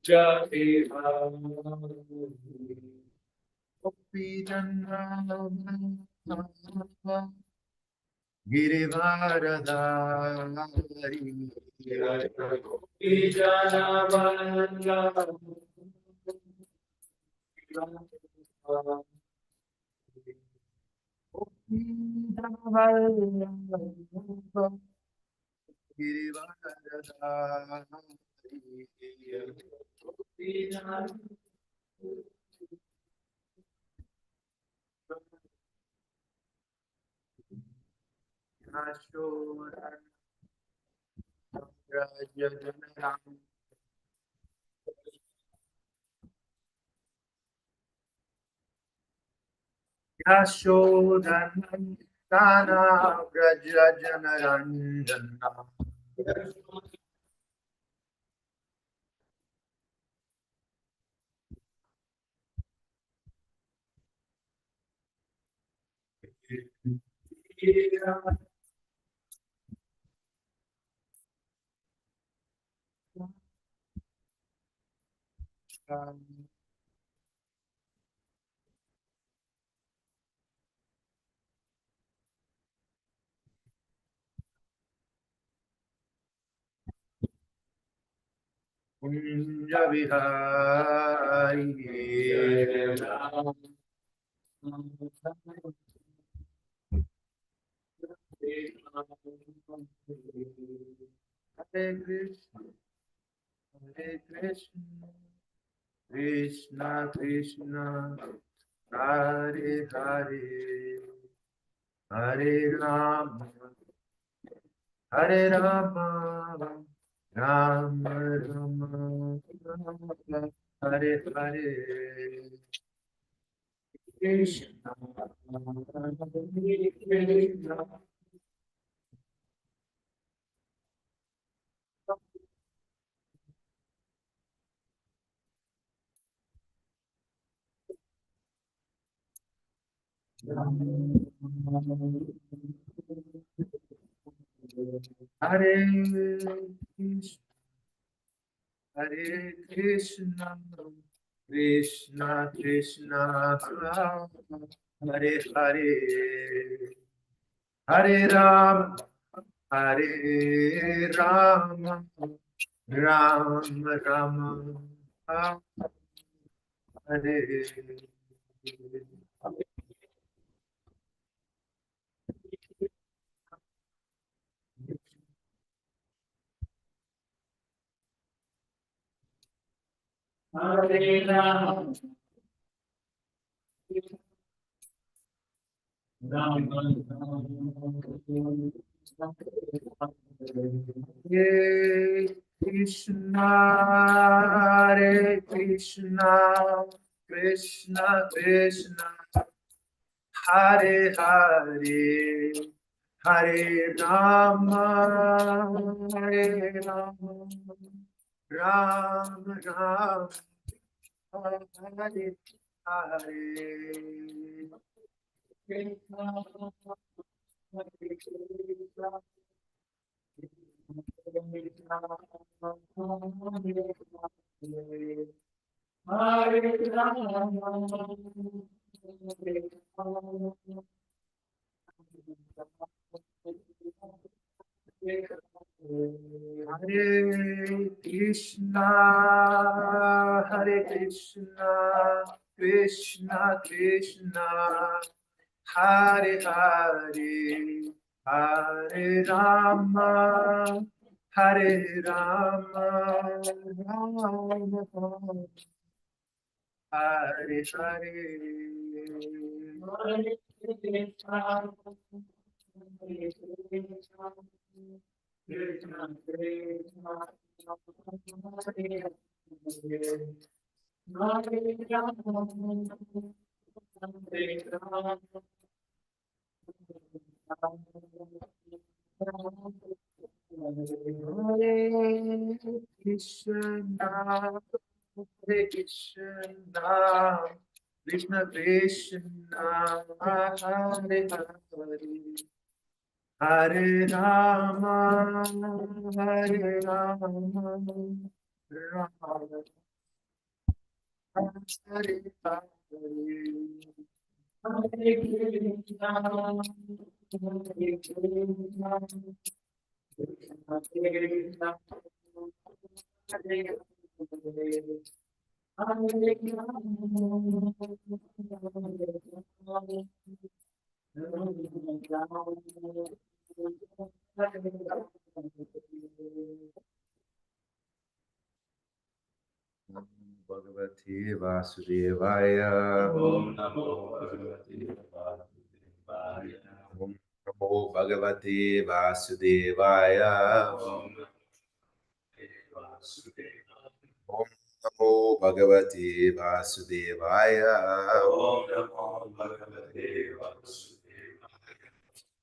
Jai Girivaradari Yashodanandana Vraja Janaranjana Kunja Vihari Hare Krishna, Hare Krishna, Krishna Krishna, Hare Hare, Hare Rama, Hare Rama, Rama Rama, Hare Hare, Krishna, Hare Krishna. Hare Krishna, Hare Krishna, Krishna Krishna, Hare Hare, Hare Ram, Hare Ram, Ram Ram, Hare. Hare Krishna, Hare Krishna, Krishna Krishna, Hare Hare, Hare Rama, Hare Rama, Ram Ram, Hare Hare. Hare Krishna, Hare Krishna, Krishna Krishna, Hare Hare, Hare Rama, Hare Rama, Rama Rama, Hare Hare Krishna, Hare Krishna, Krishna Krishna, Hare Hare, Hare Rama, Hare Rama, Rama Hare Hare. Bhagavate Vasudevaya. Om Namo Bhagavate Vasudevaya. Om Namo Bhagavate Vasudevaya. Om Namo Vasudevaya. Om Namo Bhagavate Vasudevaya. Om Namo Bhagavate Vasudevaya.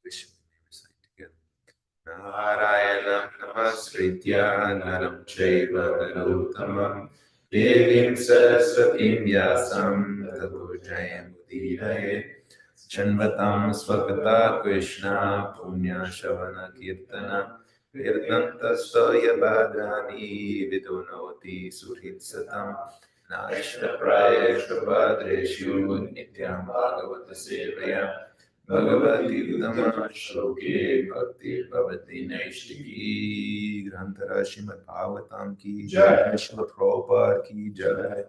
Vishnu, recite together. Narayanam Namaskritya Naram Chaiva Narottamam Devim Saraswatim Vyasam Tato Jayamudiraye Chanvatam Swakata Krishna Punya Shavana Kirtana Kirtantastoya Bhagani Vidunoti Suhitsatam Nashtaprayeshu Bhadreshu Nityam Bhagavata Sevaya Bhagavati Uttama Shloke Bhakti Bhavati Naishtiki Grantara Srimad Bhagavatam Ki Jai Srila Prabhupada Ki Jai.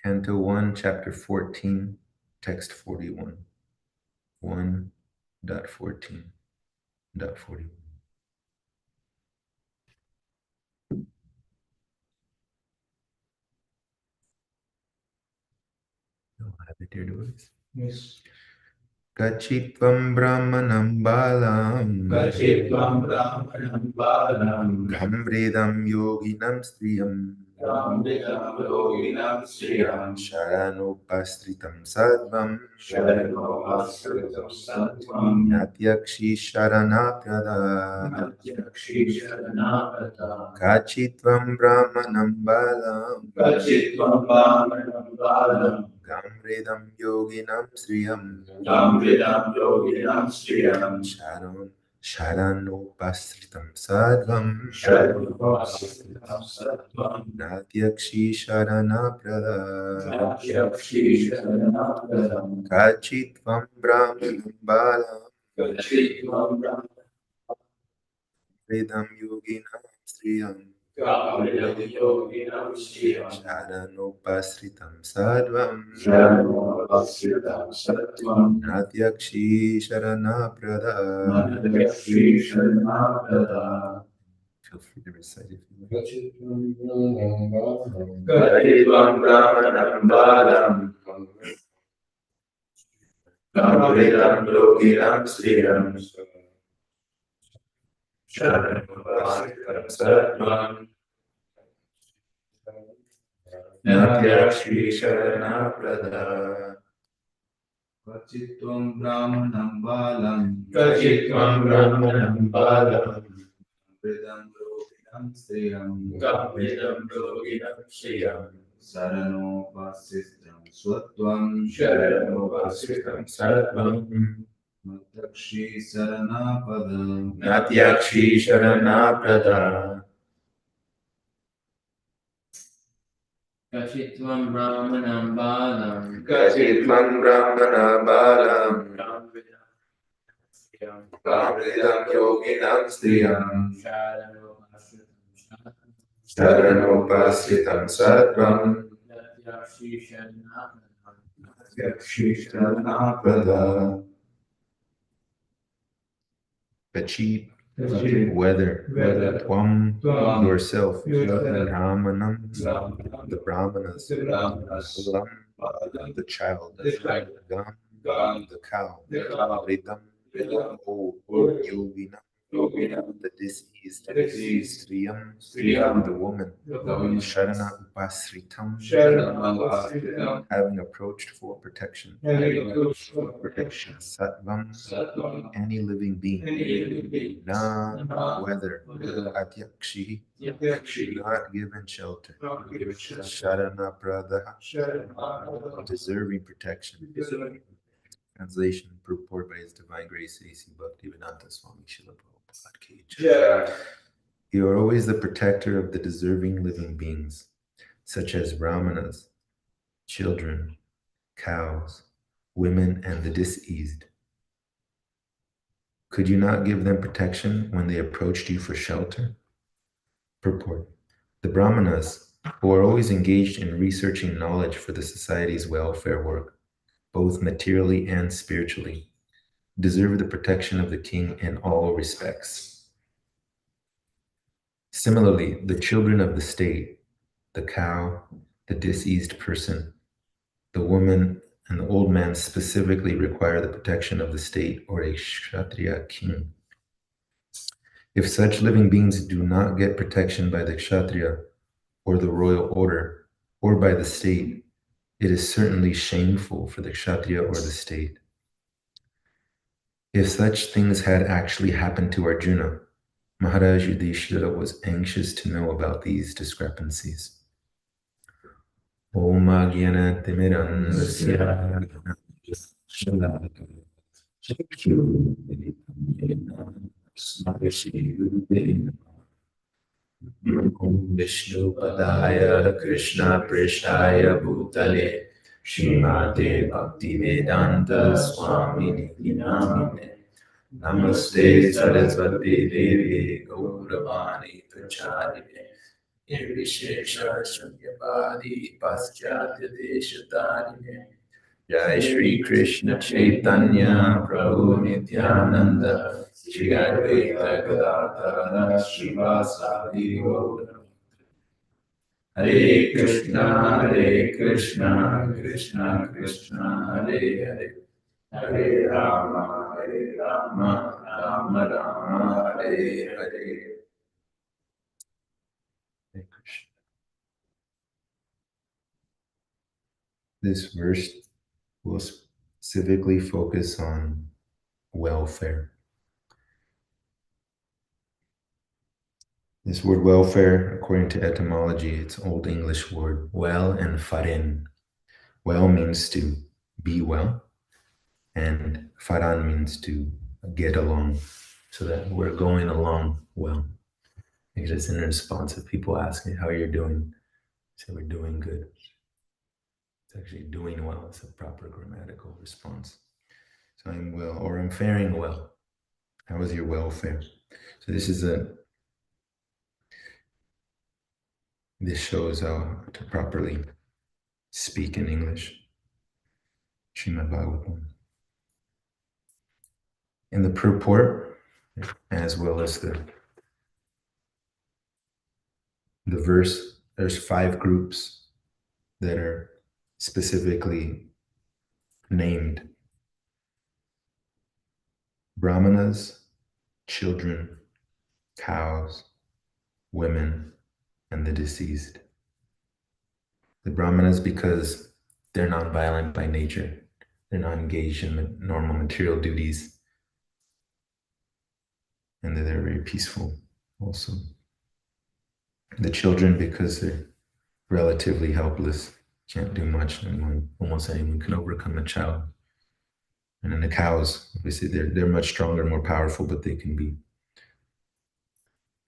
Canto 1, Chapter 14, Text 41. 1.14.41. You'll have it, dear devotees. Yes. Kachitvam Brahmanam Balam Kachitvam Brahmanam Balam Gambridam Yoginam Striyam Gambhidam Yoginam Sriyam Sharanupastritam Sadvam Sharano Asritam Sattvam Natyakshi Sharanapyada Natyakshi Sharanapata Kachitvam Brahmanam Balam Kachitvam Brahmanam Balam Gambridam Yoginam Striyam Gambhidam Yoginam Sriyam Sharanupasritam Sadvam Sharano Asritam Sattvam Natyakshi Sharanaprada Natyakshi Sharanapata Kachitvam Brahmanam Balam Kachitvam Brahmanam Vedam Yoginam Striyam Gambhidam Yoginam Sriyam Sharanupasritam Sadvam Sharano Asritam Sattvam Natyakshi Sharanaprada. Natyakshi Sharanapata Feel free to recite if you like. Kachitvam Brahmanam Balam Gambhidam Yoginam Sriyam Sharanupasritam Sattvam Natyakshi Sharanaprada Kachitvam Brahmanam Balam Kachitvam Brahmanam Balam Vedam Yoginam Sriyam Gambhidam Yoginam Sriyam Sarano Vasistam Swatvam Sharanupasritam Sattvam Natakshi Saranapada Natyakshi Sharanaprada. Kachitvam Brahmanam Balam Kachitvam Brahmana Balam Sriyam Gambridam Yoginam Striyam Sharanupasritam Sharanupasritam Sattvam Natyakshi Sharanapata Natyakshi Prada. Kachit, whether, Tvam, Tvam, yourself, yourself, Brahmanam, Brahmanam, the Brahmanas, the Brahmanas, Balam, the child, the child, Gam, Gam, the cow, the cow, Ridam, Ridam, O, O, Yoginam, Yoginam, the diseased, the diseased, Striyam, Striyam, the woman, the woman, Sharana Upasritam, Sharanupasritam, having approached for protection, having approached for protection, Sattvam, Sattvam, any living being, any living being, Na, whether, whether, Atyakshi, Yatyakshi, not given shelter, not given shelter, Sharana Prada, Sharanupasritam, deserving protection. Translation purport by His Divine Grace A.C. Bhaktivedanta Swami Srila Prabhupada Ki Jai. Jai. You are always the protector of the deserving living beings, such as brahmanas, children, cows, women, and the diseased. Could you not give them protection when they approached you for shelter? Purport. The brahmanas, who are always engaged in researching knowledge for the society's welfare work, both materially and spiritually, deserve the protection of the king in all respects. Similarly, the children of the state, the cow, the diseased person, the woman, and the old man specifically require the protection of the state or a kshatriya king. If such living beings do not get protection by the kshatriya or the royal order or by the state, it is certainly shameful for the kshatriya or the state. If such things had actually happened to Arjuna, Maharaj Yudhishthira was anxious to know about these discrepancies. Om Agyana Timirandasya Om Vishnu Padaya Krishna Prishtaya Bhutale Srimate Bhakti Vedanta Swami Namine Namaste Saraswati Devi Gauravani Pracharine Nirvishesha Shunyavadi Paschatya Deshatarine Jai Shri Krishna Chaitanya Prabhu Nityananda Shri Advaita Gadadhara Srivasadi Gaura Hare Krishna Krishna Krishna Hare Hare Hare Rama Rama Rama Hare Hare. Hare Krishna. This verse will specifically focus on welfare. This word welfare, according to etymology, it's Old English word well and farin. Well means to be well, and faran means to get along, so that we're going along well. It's just in response of people asking how you're doing, say we're doing good. It's actually doing well. It's a proper grammatical response. So I'm well, or I'm faring well. How is your welfare? So this shows how to properly speak in English. Srimad Bhagavatam. In the purport, as well as the verse, there's 5 groups that are specifically named: Brahmanas, children, cows, women, and the deceased. The Brahmanas, because they're non-violent by nature. They're not engaged in normal material duties. And they're very peaceful also. The children, because they're relatively helpless, can't do much. Almost anyone can overcome a child. And then the cows, obviously they're much stronger, more powerful, but they can be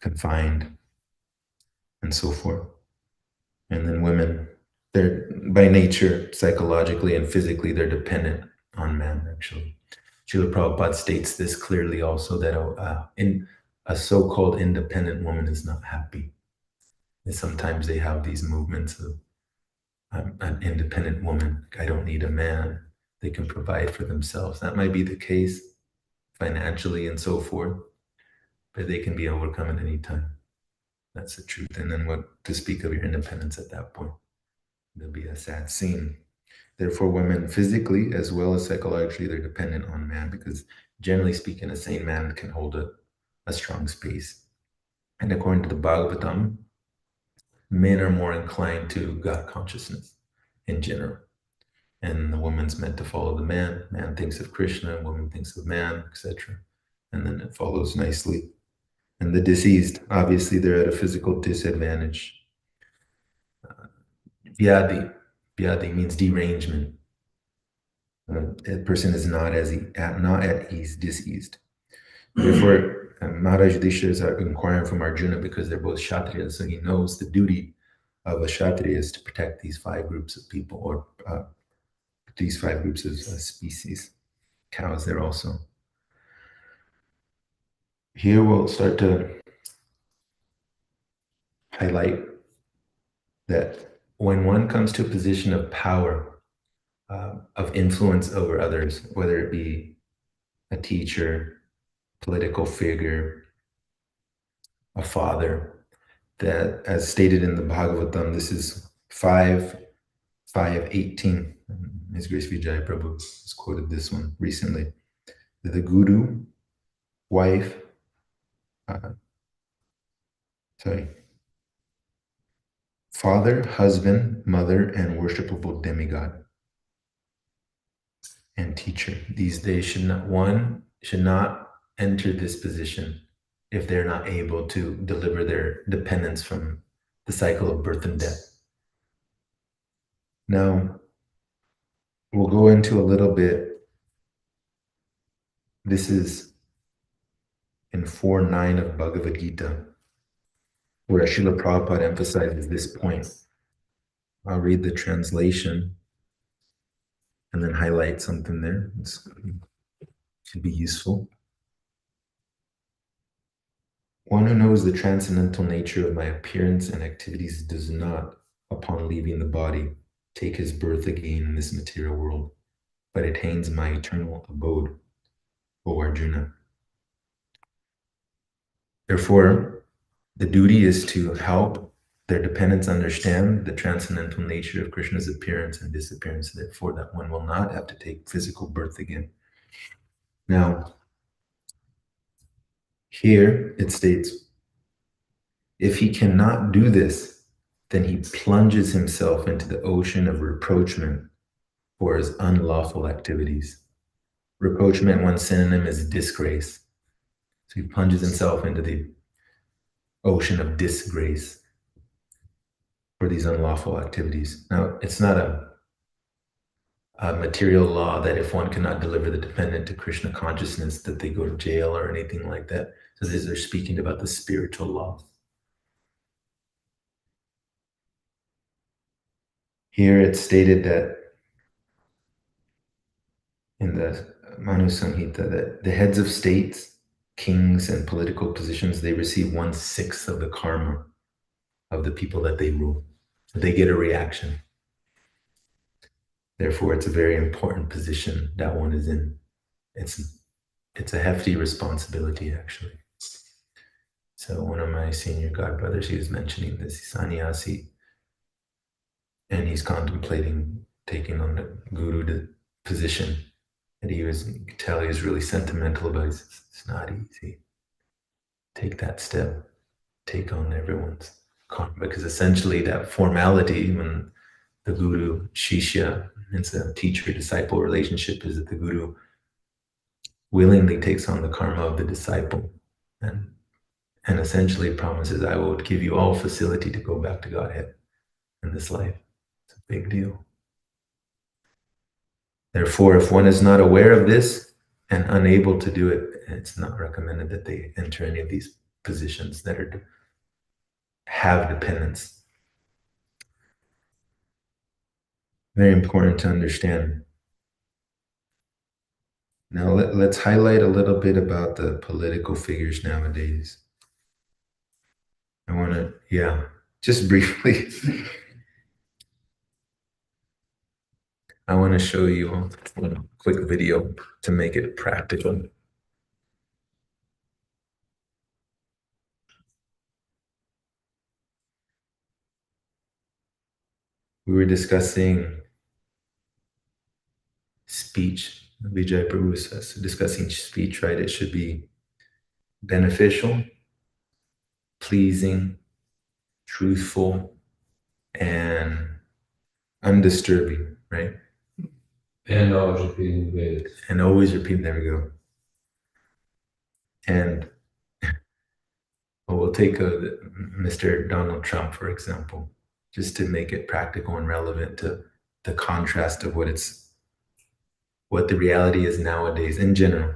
confined and so forth. And then women, they're by nature, psychologically and physically, they're dependent on man, actually. Srila Prabhupada states this clearly also, that a so-called independent woman is not happy. And sometimes they have these movements of, I'm an independent woman, I don't need a man, they can provide for themselves. That might be the case financially and so forth, but they can be overcome at any time. That's the truth. And then what to speak of your independence at that point? There'll be a sad scene. Therefore, women physically as well as psychologically, they're dependent on man, because generally speaking, a sane man can hold a strong space. And according to the Bhagavatam, men are more inclined to God consciousness in general. And the woman's meant to follow the man. Man thinks of Krishna, woman thinks of man, etc. And then it follows nicely. And the deceased, obviously, they're at a physical disadvantage. Vyadi means derangement. A person is not at ease, diseased. Therefore, And Maharaj Yudhishthira is inquiring from Arjuna because they're both Kshatriyas, so he knows the duty of a Kshatriya is to protect these 5 groups of people, or these 5 groups of species. Cows there also. Here we'll start to highlight that when one comes to a position of power, of influence over others, whether it be a teacher, political figure, a father, that as stated in the Bhagavatam, this is 5:18. His Grace Vijay Prabhu has quoted this one recently. The guru, wife, father, husband, mother, and worshipable demigod, and teacher. These days should not enter this position if they're not able to deliver their dependence from the cycle of birth and death. Now, we'll go into a little bit. This is in 4:9 of Bhagavad Gita, where Srila Prabhupada emphasizes this point. I'll read the translation and then highlight something there. It should be useful. One who knows the transcendental nature of my appearance and activities does not, upon leaving the body, take his birth again in this material world, but attains my eternal abode, O Arjuna. Therefore, the duty is to help their dependents understand the transcendental nature of Krishna's appearance and disappearance, therefore that one will not have to take physical birth again. Now, here it states, if he cannot do this, then he plunges himself into the ocean of reproachment for his unlawful activities. Reproachment, one synonym, is disgrace. So he plunges himself into the ocean of disgrace for these unlawful activities. Now, it's not a material law that if one cannot deliver the dependent to Krishna consciousness, that they go to jail or anything like that. So these are speaking about the spiritual law. Here it's stated that in the Manu Samhita that the heads of states, kings, and political positions, they receive 1/6 of the karma of the people that they rule. So they get a reaction. Therefore, it's a very important position that one is in. It's a hefty responsibility, actually. So one of my senior godbrothers, he was mentioning this, he's sannyasi, and he's contemplating taking on the guru position. And you could tell he was really sentimental about it. It's not easy. Take that step, take on everyone's karma, because essentially that formality, when the guru, shishya, it's a teacher-disciple relationship, is that the guru willingly takes on the karma of the disciple and essentially promises, I will give you all facility to go back to Godhead in this life. It's a big deal. Therefore, if one is not aware of this and unable to do it, it's not recommended that they enter any of these positions that have dependence. Very important to understand. Now let's highlight a little bit about the political figures nowadays. I want to, just briefly, I want to show you a quick video to make it practical. We were discussing speech. Vijay Prabhu says, discussing speech, right? It should be beneficial, pleasing, truthful, and undisturbing, right? And always repeating the Vedas. And always repeat, there we go. And we'll take Mr. Donald Trump, for example, just to make it practical and relevant to the contrast of what the reality is nowadays in general.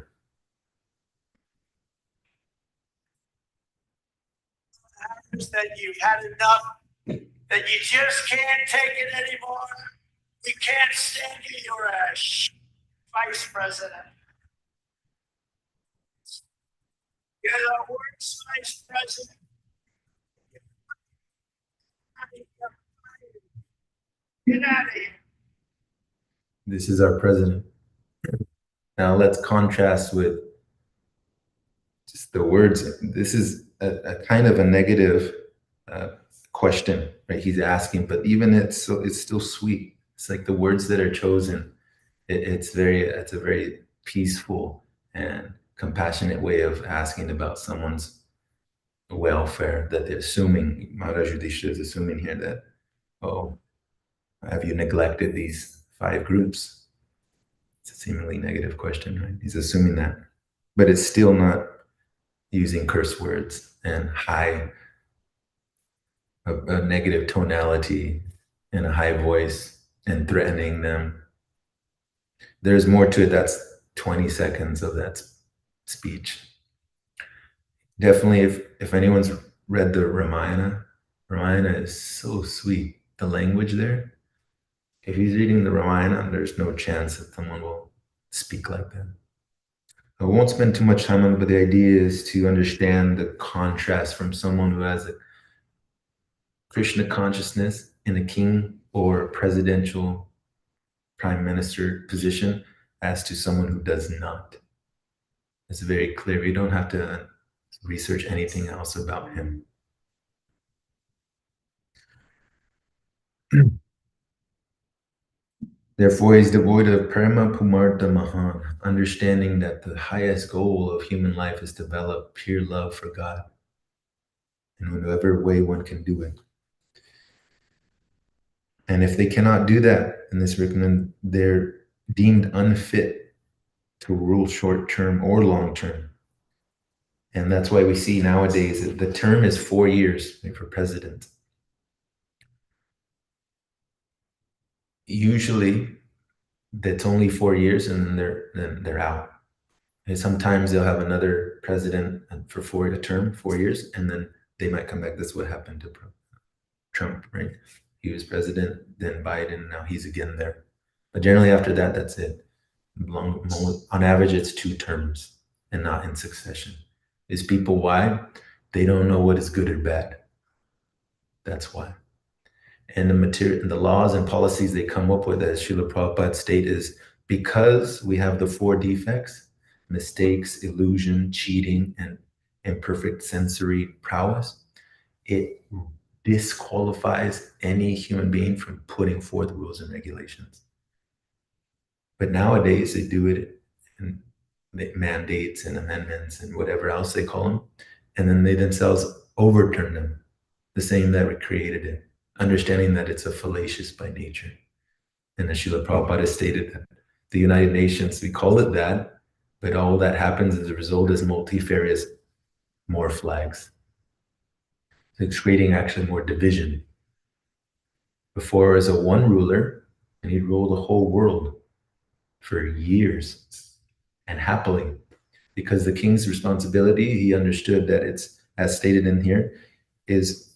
that you've had enough, that you just can't take it anymore. We can't stand you. You're a vice president. You're the worst vice president. Get out of here. This is our president. Now let's contrast with just the words. This is a kind of a negative question, right? He's asking, but even it's still sweet. It's like the words that are chosen. It's a very peaceful and compassionate way of asking about someone's welfare, that they're assuming, Maharaj Yudhishthira is assuming here that, oh, have you neglected these 5 groups? It's a seemingly negative question, right? He's assuming that, but it's still not using curse words and a negative tonality and a high voice and threatening them. There's more to it. That's 20 seconds of that speech. Definitely, if anyone's read the Ramayana is so sweet. The language there. If he's reading the Ramayana, there's no chance that someone will speak like that. I won't spend too much time on it, but the idea is to understand the contrast from someone who has a Krishna consciousness in a king or presidential prime minister position as to someone who does not. It's very clear. We don't have to research anything else about him. Therefore, he's devoid of Parama Pumartha Mahan, understanding that the highest goal of human life is to develop pure love for God in whatever way one can do it. And if they cannot do that in this recommend, they're deemed unfit to rule short term or long term. And that's why we see nowadays that the term is 4 years for president. Usually that's only 4 years and then they're out. And sometimes they'll have another president for a term, 4 years, and then they might come back. That's what happened to Trump, right? He was president, then Biden, now he's again there. But generally after that, that's it. On average, it's 2 terms and not in succession. Is people why? They don't know what is good or bad. That's why. And the laws and policies they come up with, as Srila Prabhupada stated, is because we have the 4 defects, mistakes, illusion, cheating, and imperfect sensory prowess, it disqualifies any human being from putting forth rules and regulations. But nowadays they do it in mandates and amendments and whatever else they call them, and then they themselves overturn them, the same that created it, understanding that it's a fallacious by nature. And as Srila Prabhupada stated that the United Nations, we call it that, but all that happens as a result is multifarious, more flags. So it's creating actually more division. Before, as a one ruler, and he'd rule the whole world for years and happily, because the king's responsibility, he understood that it's, as stated in here, is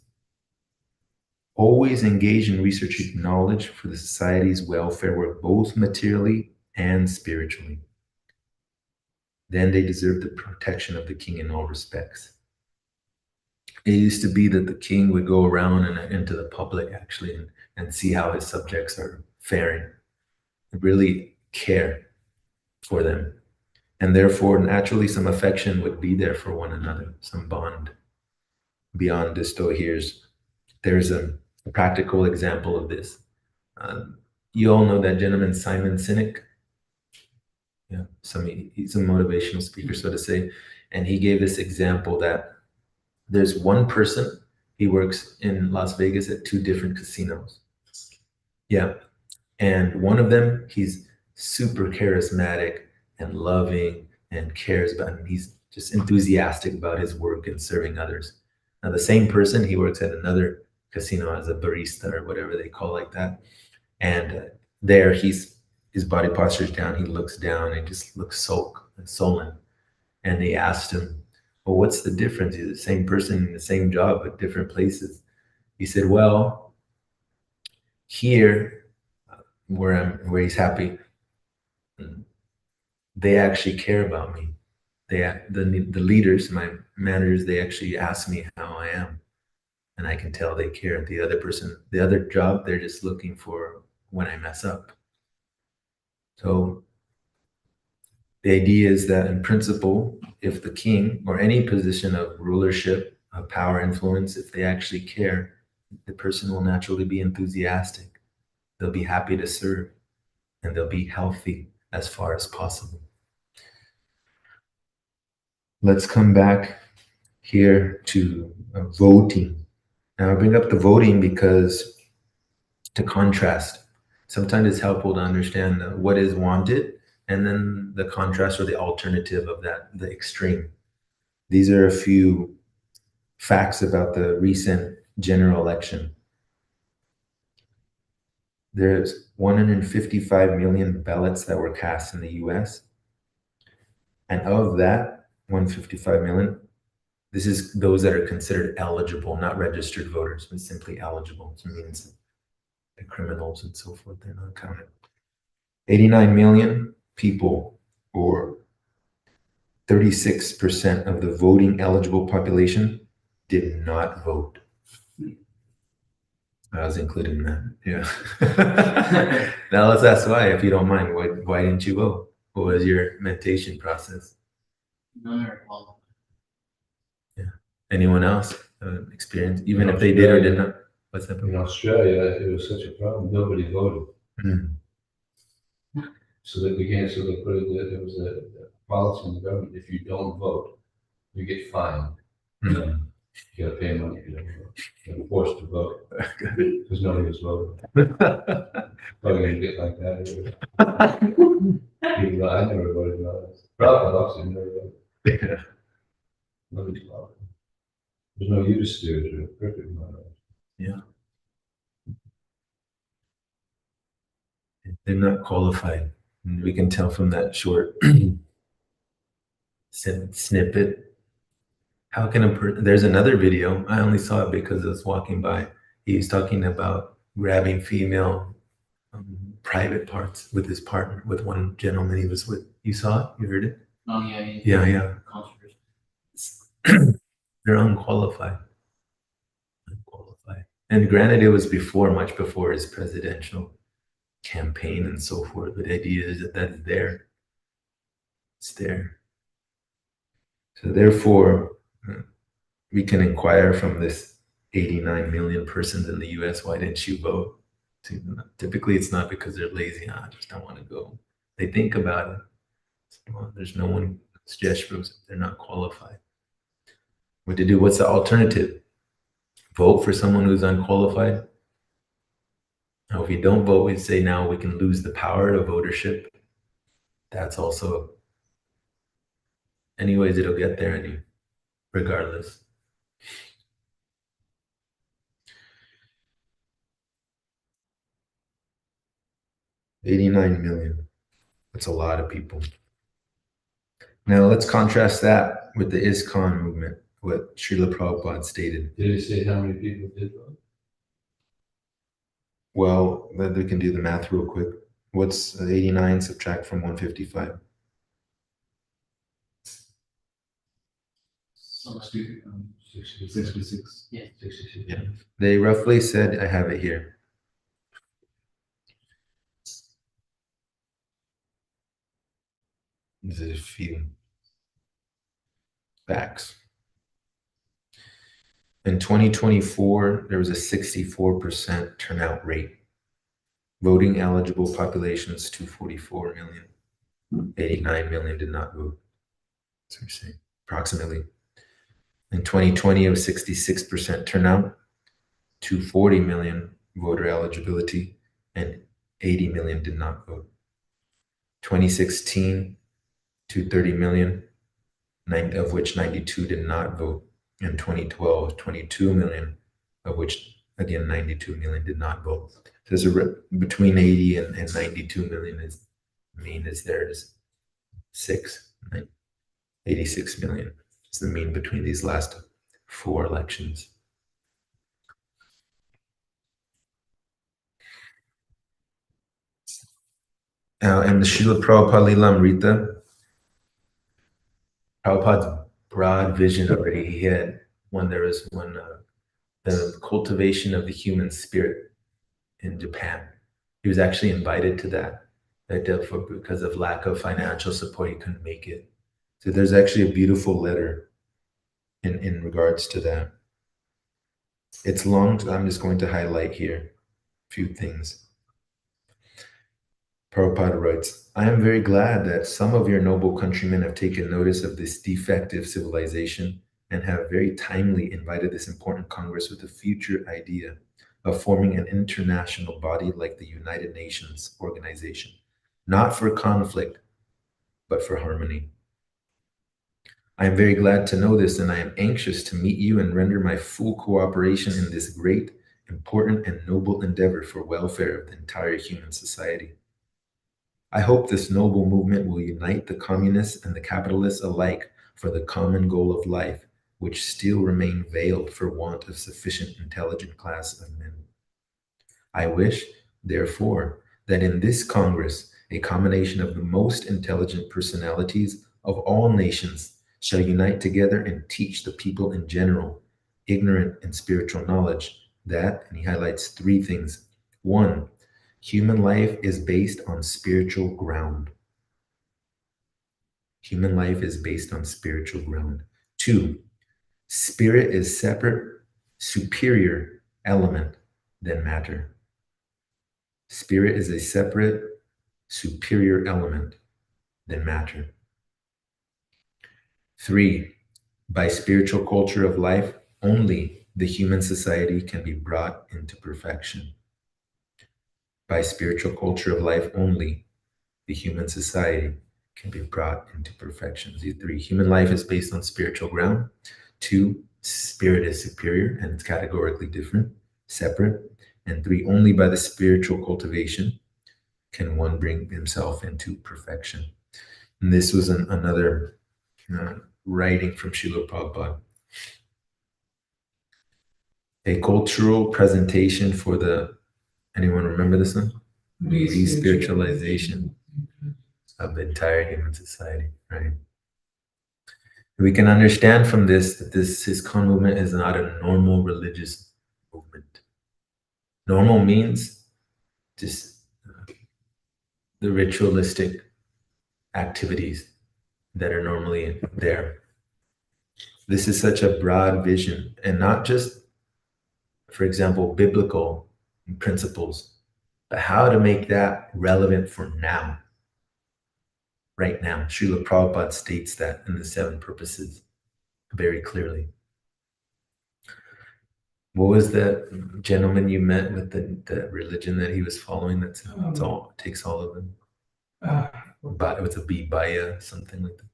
always engage in researching knowledge for the society's welfare, work both materially and spiritually. Then they deserve the protection of the king in all respects. It used to be that the king would go around and into the public actually and see how his subjects are faring, really care for them. And therefore, naturally, some affection would be there for one another, some bond. Beyond this, though, there's a practical example of this. You all know that gentleman, Simon Sinek. Yeah, he's a motivational speaker, so to say. And he gave this example that there's one person, he works in Las Vegas at 2 different casinos. Yeah. And one of them, he's super charismatic and loving and cares about him. He's just enthusiastic about his work and serving others. Now, the same person, he works at another casino as a barista or whatever they call like that. And there his body posture is down. He looks down and just looks sullen. And they asked him, well, what's the difference? He's the same person in the same job, but different places. He said, well, here, where he's happy, they actually care about me. The leaders, my managers, they actually ask me how I am, and I can tell they care. The other job, they're just looking for when I mess up. So the idea is that in principle, if the king or any position of rulership, of power, influence, if they actually care, the person will naturally be enthusiastic. They'll be happy to serve, and they'll be healthy as far as possible. Let's come back here to voting. Now I bring up the voting because to contrast, sometimes it's helpful to understand what is wanted and then the contrast or the alternative of that, the extreme. These are a few facts about the recent general election. There's 155 million ballots that were cast in the US. And of that 155 million, this is those that are considered eligible, not registered voters, but simply eligible. It means the criminals and so forth, they're not counted. 89 million people, or 36% of the voting eligible population, did not vote. I was included in that. Yeah. Now let's ask why, if you don't mind. Why didn't you vote? What was your meditation process? None are qualified. Yeah. Anyone else experience, even if they did or did not? What's that? In Australia, it was such a problem. Nobody voted. Mm. So they began, so they put it, there was a policy in the government, if you don't vote, you get fined. Mm. You gotta pay money if you don't vote. You're forced to vote, because nobody was voting. Probably gonna get like that here. Even though I never voted, probably obviously never voted. Yeah. Nobody's voting. There's no use to it, it's perfect. Yeah. They're not qualified. And we can tell from that short snippet. How can there's another video. I only saw it because I was walking by. He was talking about grabbing female private parts with his partner, with one gentleman he was with. You saw it? You heard it? Oh, yeah. Yeah. Controversy. They're unqualified. And granted, it was much before his presidential campaign and so forth. But the idea is that that's there. It's there. So therefore, we can inquire from this 89 million persons in the US, why didn't you vote? Typically, it's not because they're lazy. I just don't want to go. They think about it. Well, there's no one gestures. They're not qualified. What to do? What's the alternative? Vote for someone who's unqualified? Now, if we don't vote, we say now we can lose the power of votership. That's also, anyways, it'll get there regardless. $89 million. That's a lot of people. Now let's contrast that with the ISKCON movement, what Srila Prabhupada stated. Did he say how many people did vote? Well, we can do the math real quick. What's 89 subtract from 155? 66. Yeah. 66. Yeah. They roughly said, I have it here. This is a few facts. In 2024, there was a 64% turnout rate. Voting eligible population is 244 million. 89 million did not vote. That's what we're saying, approximately. In 2020, it was 66% turnout, 240 million voter eligibility, and 80 million did not vote. 2016, 230 million, of which 92 did not vote. In 2012, 22 million, of which, again, 92 million did not vote. So there's between 80 and 92 million there's 86 million. It's the mean between these last 4 elections. And the Srila Prabhupada Lilamrita, Prabhupada's broad vision already he had when there was the cultivation of the human spirit in Japan. He was actually invited to that because of lack of financial support, he couldn't make it. So there's actually a beautiful letter in regards to that. It's long, so I'm just going to highlight here a few things. Prabhupada writes, I am very glad that some of your noble countrymen have taken notice of this defective civilization and have very timely invited this important Congress with the future idea of forming an international body like the United Nations organization, not for conflict, but for harmony. I am very glad to know this, and I am anxious to meet you and render my full cooperation in this great, important, and noble endeavor for welfare of the entire human society. I hope this noble movement will unite the communists and the capitalists alike for the common goal of life, which still remain veiled for want of sufficient intelligent class of men. I wish, therefore, that in this Congress, a combination of the most intelligent personalities of all nations shall unite together and teach the people in general, ignorant in spiritual knowledge, that, and he highlights 3 things. 1, human life is based on spiritual ground. Human life is based on spiritual ground. 2, spirit is separate, superior element than matter. Spirit is a separate, superior element than matter. 3, by spiritual culture of life, only the human society can be brought into perfection. By spiritual culture of life only, the human society can be brought into perfection. These 3, human life is based on spiritual ground. 2, spirit is superior and it's categorically different, separate. And 3, only by the spiritual cultivation can one bring himself into perfection. And this was another writing from Srila Prabhupada. A cultural presentation for the, anyone remember this one? Re-spiritualization of the entire human society, right? We can understand from this that this ISKCON movement is not a normal religious movement. Normal means just the ritualistic activities that are normally there. This is such a broad vision, and not just, for example, biblical principles, but how to make that relevant for now. Right now, Srila Prabhupada states that in the 7 purposes very clearly. What was that gentleman you met with the religion that he was following? That's it's all, it takes all of them. But it was a BYS, something like that.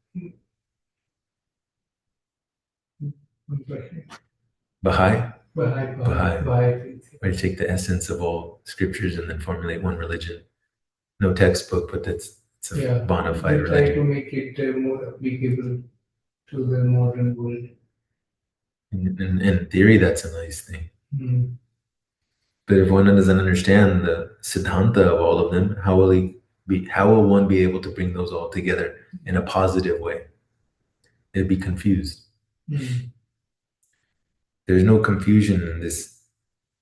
Baha'i? Baha'i. Where you take the essence of all scriptures and then formulate one religion. No textbook, but it's a bona fide religion. Try to make it more applicable to the modern world. In theory, that's a nice thing. Mm. But if one doesn't understand the siddhanta of all of them, how will one be able to bring those all together in a positive way? It'd be confused. Mm. There's no confusion in this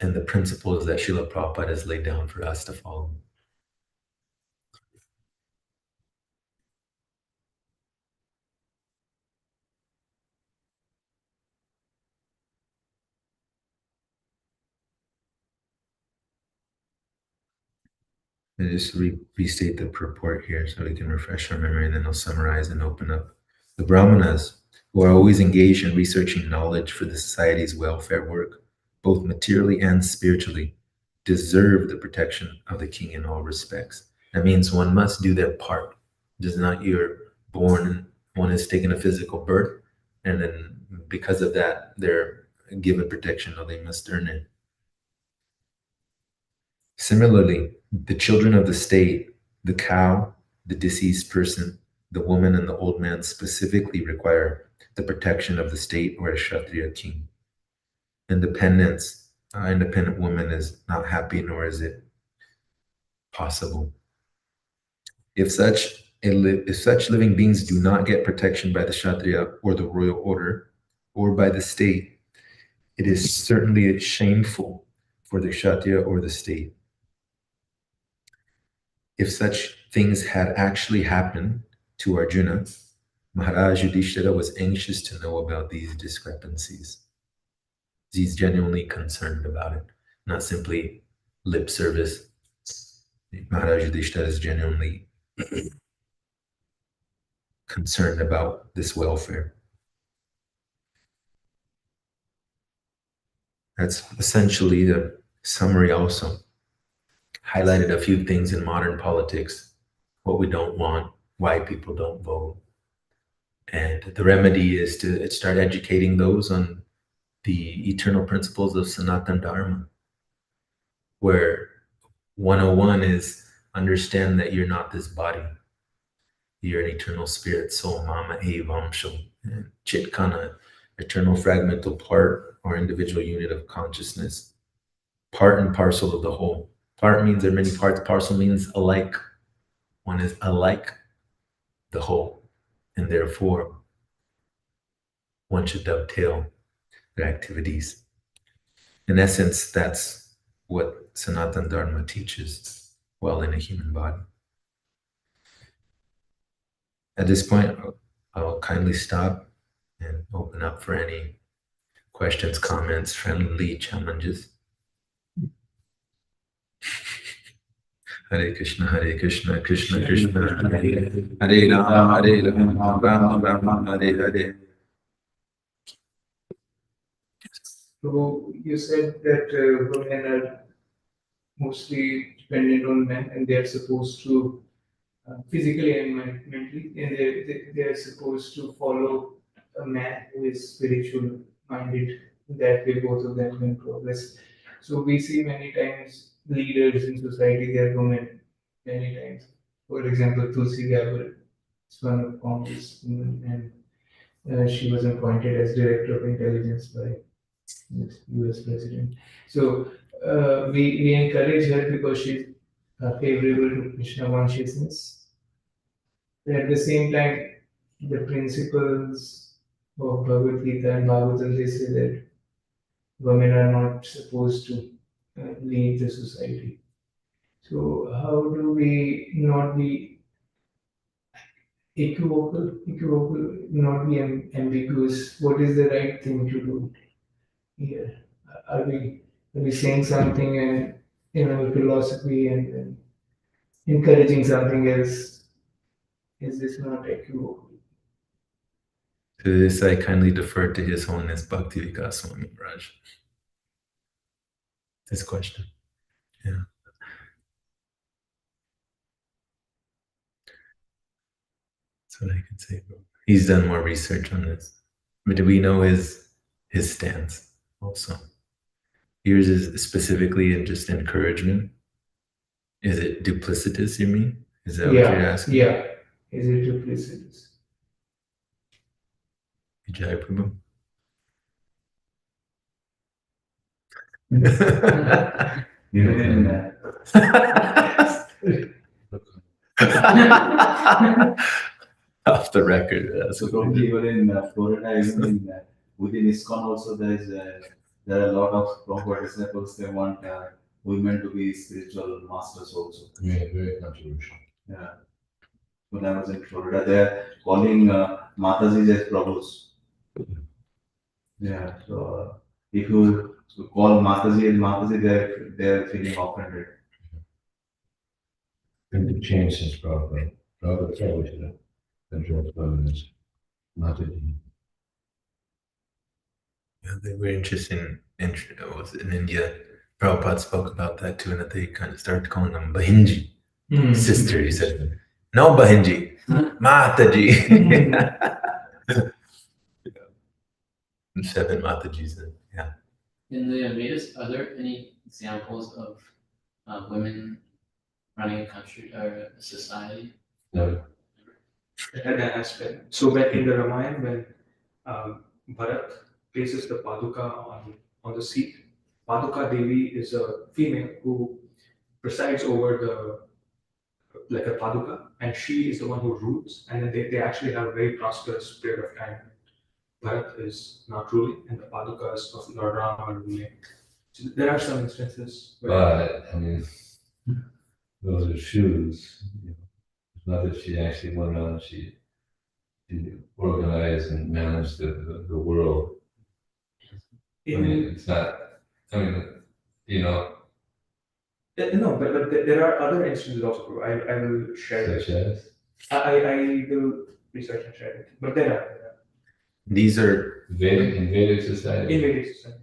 and the principles that Srila Prabhupada has laid down for us to follow. And just restate the purport here so we can refresh our memory, and then I'll summarize and open up. The Brahmanas, who are always engaged in researching knowledge for the society's welfare work, both materially and spiritually, deserve the protection of the king in all respects. That means one must do their part. Just not you're born and one is taken a physical birth, and then because of that, they're given protection. No, they must earn it. Similarly, the children of the state, the cow, the deceased person, the woman and the old man specifically require the protection of the state or a Kshatriya king. Independent woman is not happy, nor is it possible. If such living beings do not get protection by the Kshatriya or the royal order or by the state, it is certainly shameful for the Kshatriya or the state. If such things had actually happened to Arjuna, Maharaj Yudhishthira was anxious to know about these discrepancies. He's genuinely concerned about it, not simply lip service. Maharaj Yudhishthira is genuinely concerned about this welfare. That's essentially the summary also. Highlighted a few things in modern politics, what we don't want, why people don't vote. And the remedy is to start educating those on the eternal principles of Sanatana Dharma, where 101 is understand that you're not this body. You're an eternal spirit, soul, mama, evamsho, and chitkana, eternal fragmental part or individual unit of consciousness, part and parcel of the whole. Part means there are many parts, parcel means alike. One is alike the whole, and therefore one should dovetail their activities. In essence, that's what Sanatana Dharma teaches while in a human body. At this point, I'll kindly stop and open up for any questions, comments, friendly challenges. Hare Krishna, Krishna Krishna, Hare Rama, Rama Rama, Hare. So you said that women are mostly dependent on men, and they are supposed to physically and mentally, and they are supposed to follow a man who is spiritual minded. That way, both of them can progress. So we see many times leaders in society, they are women. Many times, for example, Tulsi Gabbard is one of Congress women, and she was appointed as director of intelligence by US president. So we encourage her because she's favorable to Krishna consciousness. At the same time, the principles of Bhagavad Gita and Bhagavatam, they say that women are not supposed to lead the society. So how do we not be equivocal, not be ambiguous? What is the right thing to do here? Are we saying something and in our philosophy and encouraging something else? Is this not equivocal? To this, I kindly defer to His Holiness Bhakti Vikas Swami Maharaj. This question. Yeah. That's what I can say. He's done more research on this. But do we know his stance also? Yours is specifically in just encouragement. Is it duplicitous, you mean? Is that what you're asking? Yeah. Is it duplicitous? Jai Prabhu. Off the record. That's So what probably even in Florida, even in within ISKCON also, there are a lot of Prabhupada disciples. They want women to be spiritual masters also. Yeah, very controversial. Yeah. When I was in Florida, they are calling Mataji as Prabhus. Yeah. So if you call Mataji as Mataji, they're feeling offended. And the change since Prabhupada. Prabhupada always controls women not to be. Yeah, they were interested was in India. Prabhupada spoke about that too, and that they kind of started calling them Bahinji. Sister, he said, no Bahinji, Mataji. And 7 Matajis. Yeah. In the Vedas, are there any examples of women running a country or a society? No. an aspect. So when in the Ramayana, when Bharat places the Paduka on the seat, Paduka Devi is a female who presides over the like a Paduka, and she is the one who rules, and then they actually have a very prosperous period of time. Bharat is not ruling, and the Paduka is of Lord Rama ruling. So there are some instances where But, I mean, those are shoes. You know. It's not that she actually went around, she organized and managed the world. I mean, it's not, I mean, you know, no, but there are other instances also. Bro. I will share such it. as I will research and share it. But there are These are in Vedic society. in Vedic society.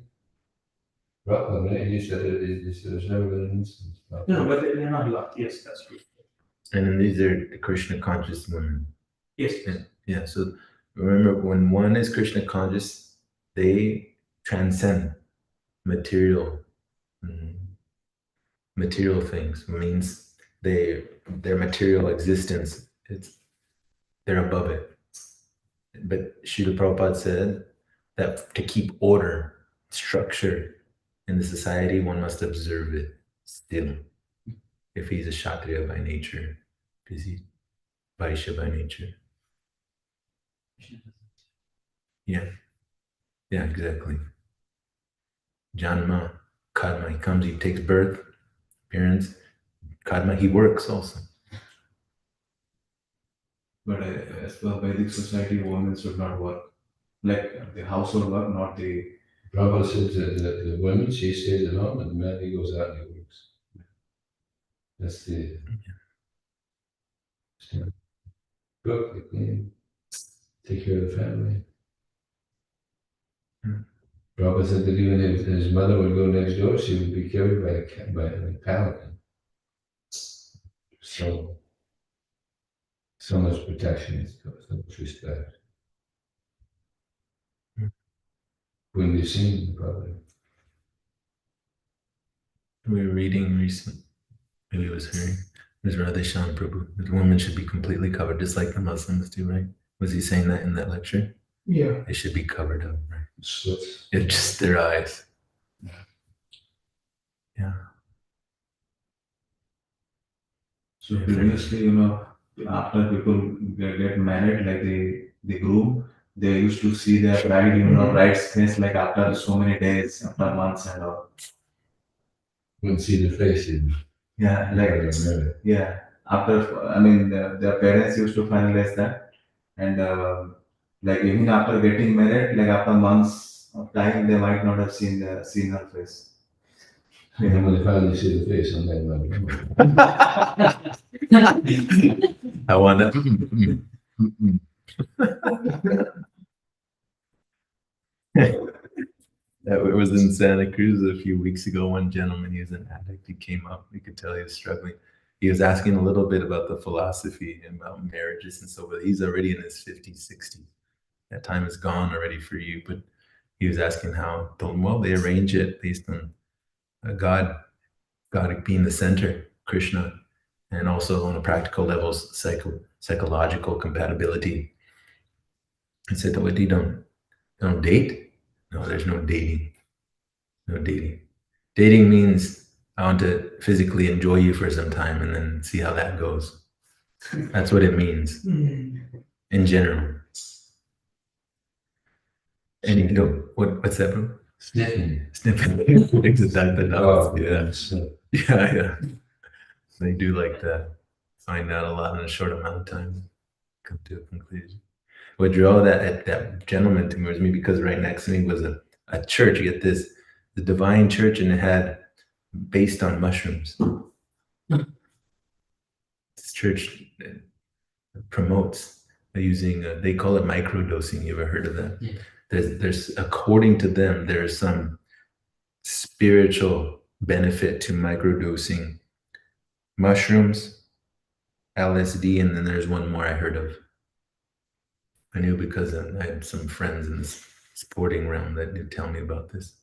Well, you said there's never been an instance. No, but they're not a lot. Yes, that's true. and then these are the Krishna conscious women. Yes. Yeah. So remember, when one is Krishna conscious, they transcend material material things. It means their material existence. They're above it. But Srila Prabhupada said that to keep order, structure in the society, one must observe it still. If he's a Kshatriya by nature, because he's Vaishya by nature. Yeah. Yeah, exactly. Janma, karma, he comes, he takes birth, appearance, karma, he works also. But as per Vedic society, women should not work. Like the household work, not the. Prabhupada says that the women, she stays at home and the man, he goes out and he works. That's the. Cook, clean, take care of the family. Prabhupada said that even if his mother would go next door, she would be carried by a paladin. So much protection, so much respect. When you sing, probably. We were reading recent, maybe it was hearing, there's Radheshan Prabhu. The women should be completely covered, just like the Muslims do, right? Was he saying that in that lecture? Yeah. They should be covered up, right? Slits. It's just their eyes. Yeah. So previously, after people get married, like the groom, they used to see their bride, bride's face like after so many days, after months and all. Wouldn't see the face even. Yeah, Like, yeah. After, I mean, their parents used to finalize that, and like even after getting married, like after months of time, they might not have seen her face. and then when they finally see the face, I'm like, I want that. It was in Santa Cruz a few weeks ago. One gentleman, he was an addict. He came up. You could tell he was struggling. He was asking a little bit about the philosophy and about marriages and so forth. He's already in his 50s, 60s. That time is gone already for you. But he was asking how. Told him, well, they arrange it based on God being the center, Krishna, and also on a practical level, psychological compatibility. He said, what, you don't date? No, there's no dating. No dating. Dating means I want to physically enjoy you for some time and then see how that goes. That's what it means in general. And you know what's that, bro? sniffing. Sniffing. Exactly. Oh, Yeah. Yeah. They do like that. Find out a lot in a short amount of time. Come to a conclusion. What drew that gentleman to me was me because right next to me was a church. You get this, the Divine Church, and it had based on mushrooms. This church promotes using they call it microdosing. You ever heard of that? Yeah. There's according to them, there's some spiritual benefit to microdosing mushrooms, LSD, and then there's one more I heard of. I knew because I had some friends in the sporting realm that did tell me about this.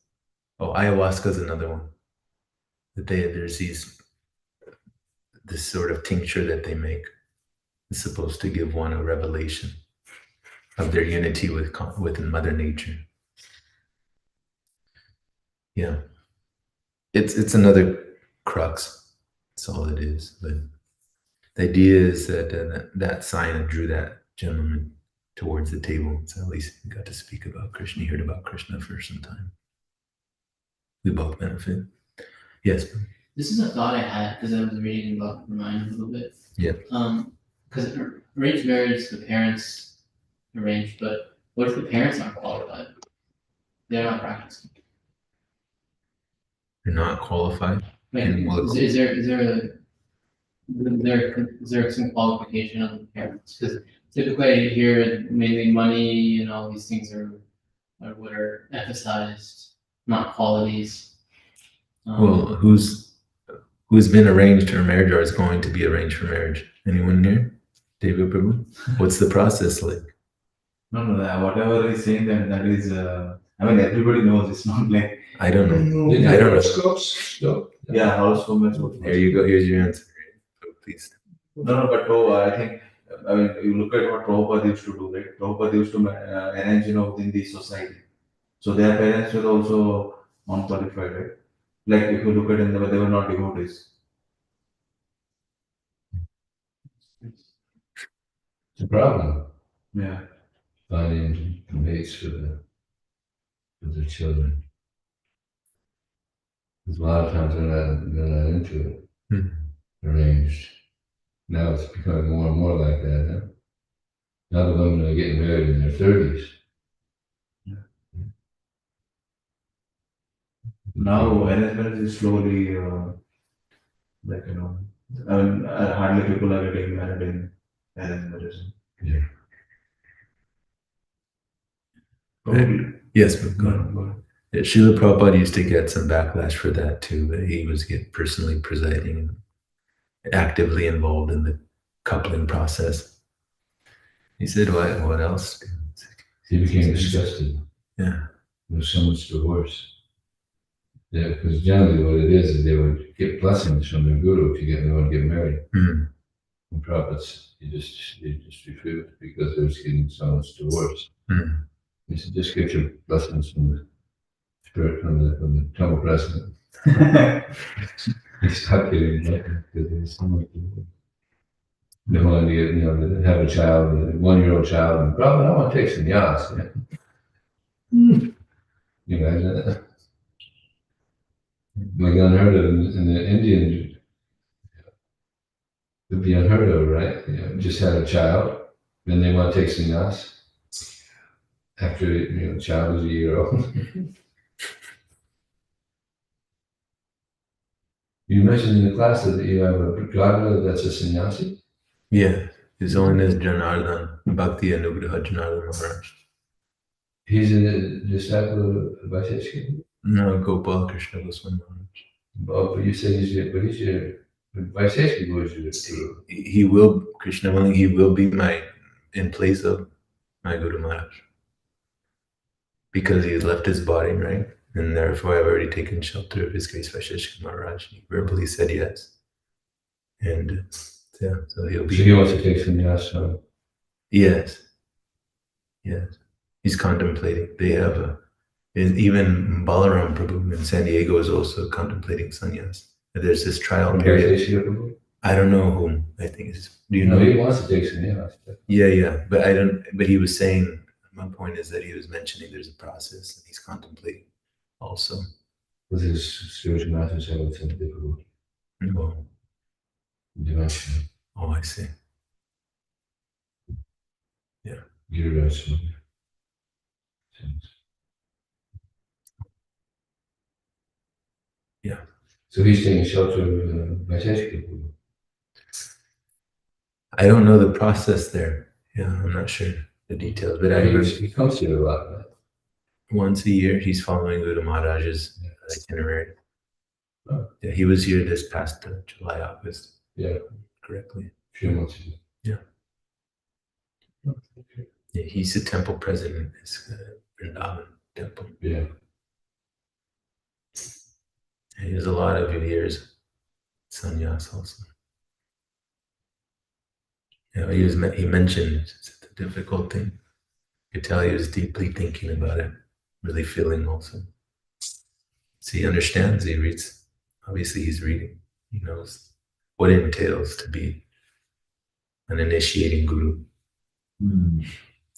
Oh, ayahuasca is another one. That there's this sort of tincture that they make. is supposed to give one a revelation of their unity with Mother Nature. Yeah, it's another crux. That's all it is. But the idea is that that sign drew that gentleman towards the table. So at least he got to speak about Krishna. He heard about Krishna for some time. We both benefit. Yes. This is a thought I had because I was reading about the mind a little bit. Yeah. Because arranged marriage, the parents arrange, but what if the parents aren't qualified? They're not practicing. You're not qualified. Like, And what- is there some qualification on the parents? Because typically I hear mainly money and all these things are what are emphasized, not qualities. Well, who's been arranged for marriage or is going to be arranged for marriage? Anyone here? David Prabhu? What's the process like? No, whatever he's saying that is, I mean, everybody knows it's not like, I don't know. Did I don't know. horoscopes? No. yeah, household match. Here you go. Here's your answer. Please. No, but I think, I mean, you look at what Prabhupada used to do, right? Prabhupada used to arrange, within the society. So their parents were also unqualified, right? Like if you look at it, they were not devotees. It's a problem Yeah. finding mates for the children. Because a lot of times they're not into it. Arranged. Now it's becoming more and more like that, huh? Now the women are getting married in their 30s. Now arrangement is slowly, like, I mean, hardly people are getting married in arranged marriage. Yeah. Probably. Yes, but go on. Go ahead. Yeah, Srila Prabhupada used to get some backlash for that too, but he was personally presiding and actively involved in the coupling process. He said, what else? He became disgusted. Yeah. With so much divorce. Yeah, because generally what it is they would get blessings from their guru if they want to get married. Mm. And prophets, you just refuse because they're getting so much divorce. Mm. He said, just get your blessings from the spirit, from the temple president. He stopped getting married because there's so much divorce. They wanted to get, they have a child, a 1-year-old child, and probably I want to take some yas. Yeah. You imagine that? Like unheard of in the Indian, it would be unheard of, right? Just had a child, then they want to take sannyas after the child is a year old. You mentioned in the class that you have a brother that's a sannyasi. Yeah, His Holiness Janardhan, Bhakti Anugraha Janardhan Maharaj. He's a disciple of Vaisheshki. No, Gopal Krishna Goswami Maharaj. But you said he's your Vaisheshki was your guru. He will, Krishna willing, he will be in place of my Guru Maharaj. Because he left his body, right? And therefore I've already taken shelter of his grace Vaisheshki Maharaj. He verbally said yes. And yeah, so he'll be. So he wants to take sannyas from. Yes. He's contemplating. They have even Balaram Prabhu in San Diego is also contemplating sannyas. There's this trial period. I don't know whom. I think it's. Do you know? He wants to take sannyas. Yeah. But I don't. But he was saying. My point is that he was mentioning there's a process and he's contemplating also. With his spiritual masters having some difficulty. Well, Dimension. oh, I see. Giriraj. Yeah. So he's taking shelter of Vaisheshki. I don't know the process there. Yeah, I'm not sure the details, but He comes here a lot, right? once a year he's following Guru Maharaj's itinerary. Oh. Yeah, he was here this past July, August. Yeah. Correctly. A few months ago. Yeah, he's the temple president. It's Vrindavan temple. Yeah. And he has a lot of years sannyas also. he mentioned it's a difficult thing. You could tell he was deeply thinking about it, really feeling also. So he understands, he reads. Obviously, he's reading. He knows what it entails to be an initiating guru.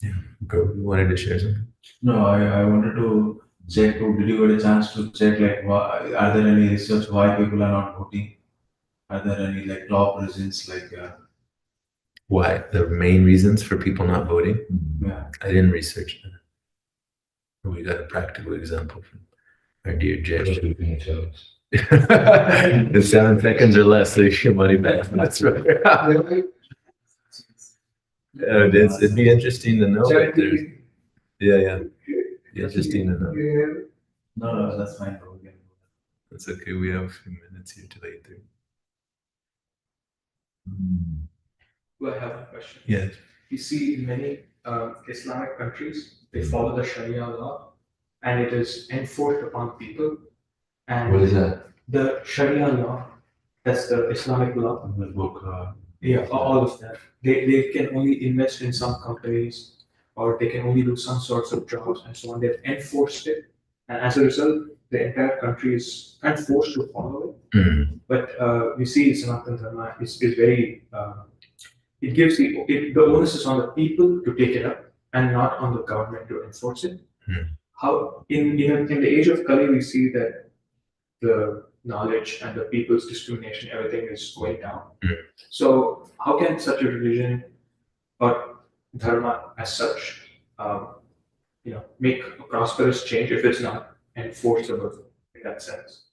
Yeah, bro, you wanted to share something? No, I wanted to check. Did you get a chance to check like why, are there any research why people are not voting? Are there any like top reasons like Why? The main reasons for people not voting? yeah? I didn't research that. We got a practical example from our dear Jesh. The 7 seconds or less, so you get money back. That's right. It'd be interesting to know. But yeah. Be interesting to know. No, that's fine. Bro. We can do That's okay. We have a few minutes here till 8:30. Well, I have a question. Yeah. You see, in many Islamic countries, they follow the Sharia law, and it is enforced upon people. And What is that? the Sharia law, that's the Islamic law. The book. Yeah, all of that. They can only invest in some companies, or they can only do some sorts of jobs and so on. They've enforced it, and as a result, the entire country is kind of forced to follow it. Mm. But we see Sanatana Dharma is very. It gives the onus is on the people to take it up, and not on the government to enforce it. How in the age of Kali, we see that the knowledge and the people's discrimination, everything is going down. So how can such a religion or dharma as such, make a prosperous change if it's not enforceable in that sense?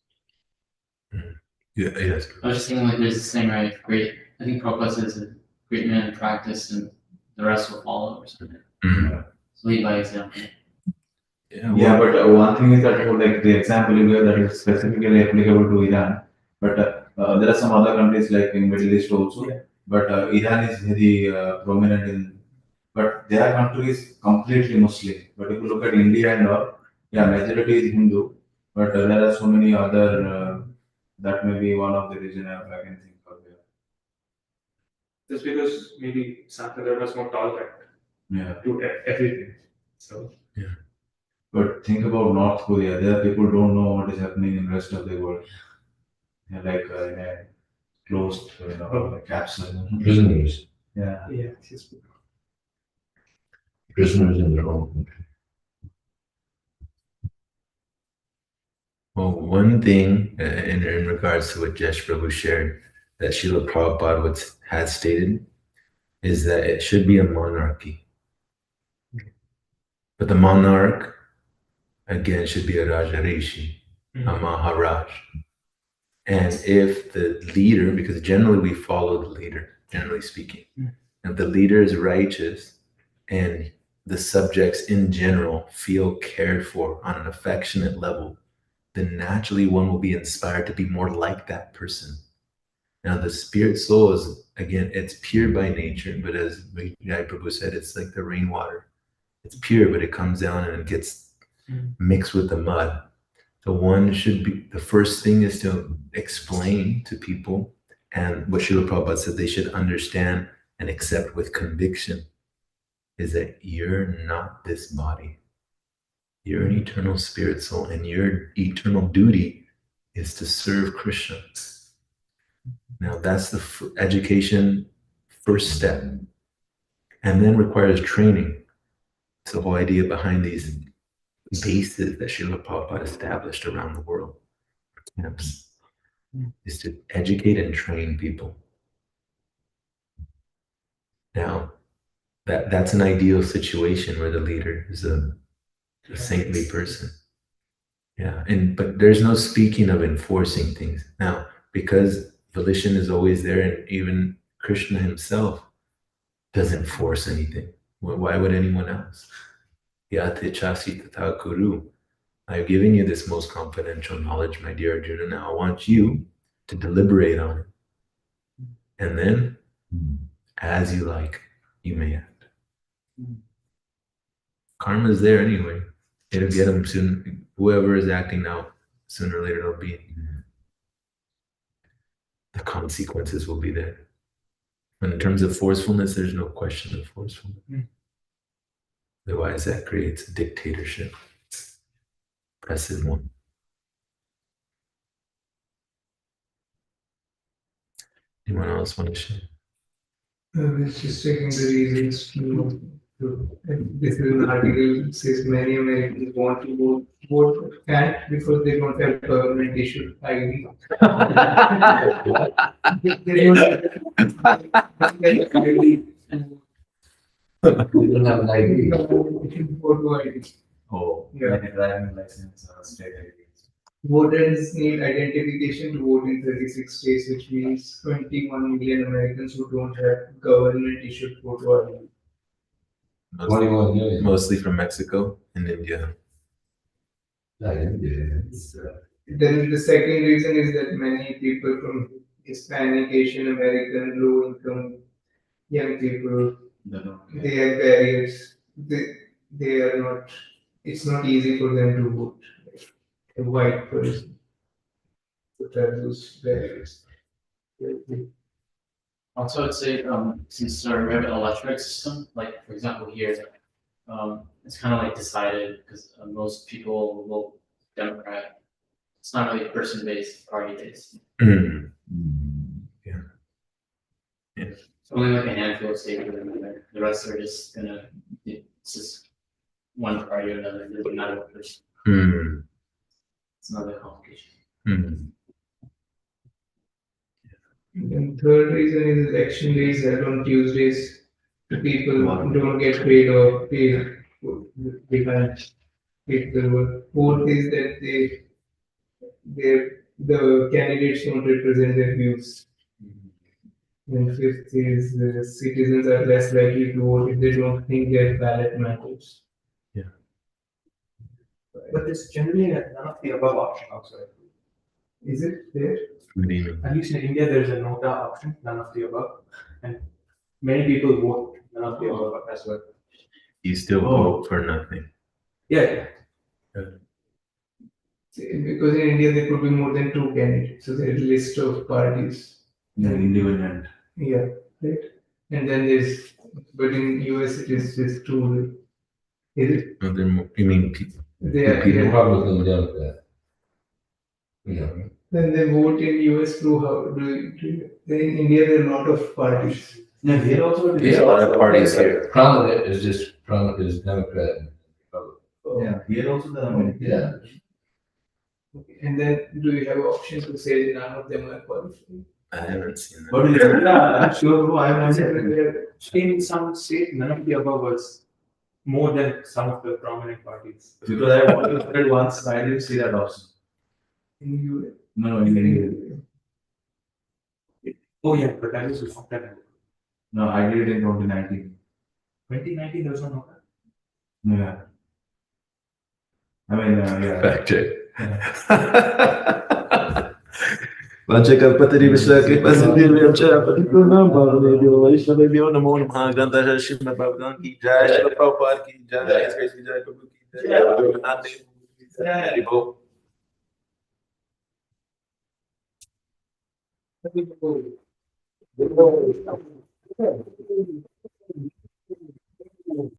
Yeah, yes. I was just thinking like there's this thing, right? I think Prabhupada says a great man in practice and the rest will follow or something. So lead by example. Yeah, but one thing is that like the example you gave that is specifically applicable to Iran, but there are some other countries like in Middle East also. Yeah. But Iran is very prominent in, but their country is completely Muslim. But if you look at India and all, yeah, majority is Hindu, but there are so many other. That may be one of the reason I can think of. Just because maybe Sanatana Dharma is more tolerant Yeah. to everything. So But think about North Korea. There people don't know what is happening in the rest of the world. They're like in a closed, capsule. Prisoners. Yeah. yeah, Prisoners in their own country. Well, one thing in regards to what Jesh Prabhu shared that Srila Prabhupada has stated is that it should be a monarchy. But the monarch, again, should be a Rajarishi, a Maharaj. And if the leader, because generally we follow the leader, generally speaking, if the leader is righteous and the subjects in general feel cared for on an affectionate level, then naturally one will be inspired to be more like that person. Now the spirit soul is, again, it's pure by nature, but as Jai Prabhu said, it's like the rainwater. It's pure, but it comes down and it gets mixed with the mud. So one should be, the first thing is to explain to people, and what Srila Prabhupada said they should understand and accept with conviction, is that you're not this body. You're an eternal spirit soul, and your eternal duty is to serve Krishna. Now that's the education first step, and then requires training. It's the whole idea behind these bases that Srila Prabhupada established around the world, camps, is to educate and train people. Now, that's an ideal situation where the leader is a saintly person. Yeah, but there's no speaking of enforcing things. Now, because volition is always there, and even Krishna himself doesn't force anything. Why would anyone else? Yate chasi tata guru. I've given you this most confidential knowledge, my dear Arjuna. Now I want you to deliberate on it. And then, as you like, you may act. Karma is there anyway. It'll get them soon. Whoever is acting now, sooner or later, it'll be. The consequences will be there. And in terms of forcefulness, there's no question of forcefulness. Otherwise, that creates a dictatorship. Oppressive one. Anyone else want to share? I was just checking the reasons this is an article that says many Americans want to vote can't because they don't have government issued ID. They We don't have an ID. Photo ID. Oh, Yeah. like a driving license or state ID. Voters need identification to vote in 36 states, which means 21 million Americans who don't have government issued photo ID. Mostly, 21 million. mostly from Mexico and India. Then the second reason is that many people from Hispanic, Asian American, low income, young people, they have barriers. They are not, it's not easy for them to vote. A white person would have those barriers. Also, I'd say, since we have an electronic system, like, for example, here, it's kind of like decided, because most people vote Democrat. It's not really person-based, party-based. Mm. It's only like a handful of states that are there. The rest are just it's just one party or another, there's not a person. Mm. It's another complication. Mm. And third reason is election days held on Tuesdays. People don't get paid or paid behind people work. Fourth is that the candidates don't represent their views. And fifth is citizens are less likely to vote if they don't think their ballot matters. But there's generally none of the above option outside. Is it there? What do you mean? At least in India, there's a nota option, none of the above. And many people vote none of the above as well. You still vote for nothing. Yeah. Because in India there could be more than two candidates, so there's a list of parties. Independent. Yeah, right. And then there's, but in US it is just two. Is it? No, you mean people? They are. People. Republican, Democrat. Yeah. Then they vote in US through how then in India there are a lot of parties. Yeah, here also. it is. There's a lot of parties here. Prominent is Democrat and Republican. Yeah, here also there are many. Yeah. Okay. And then do you have options to say none of them are qualified? I haven't seen that. But in I'm sure, bro, I have In some state, none of the above was more than some of the prominent parties. because I voted once, I didn't see that option. In US? No, in India. Oh yeah, but that was before that. No, I did it in 2019. 2019, there was no nota. Yeah. I mean, yeah. Fact check. Vanchaka patari vishake pasidil vyacha patikunam bhavane dio vaishnava dio namo namaha grantha Srimad Bhagavatam ki jai Srila Prabhupada ki jai His Grace ki jai Prabhu ki jai Adinath ki jai Haribo.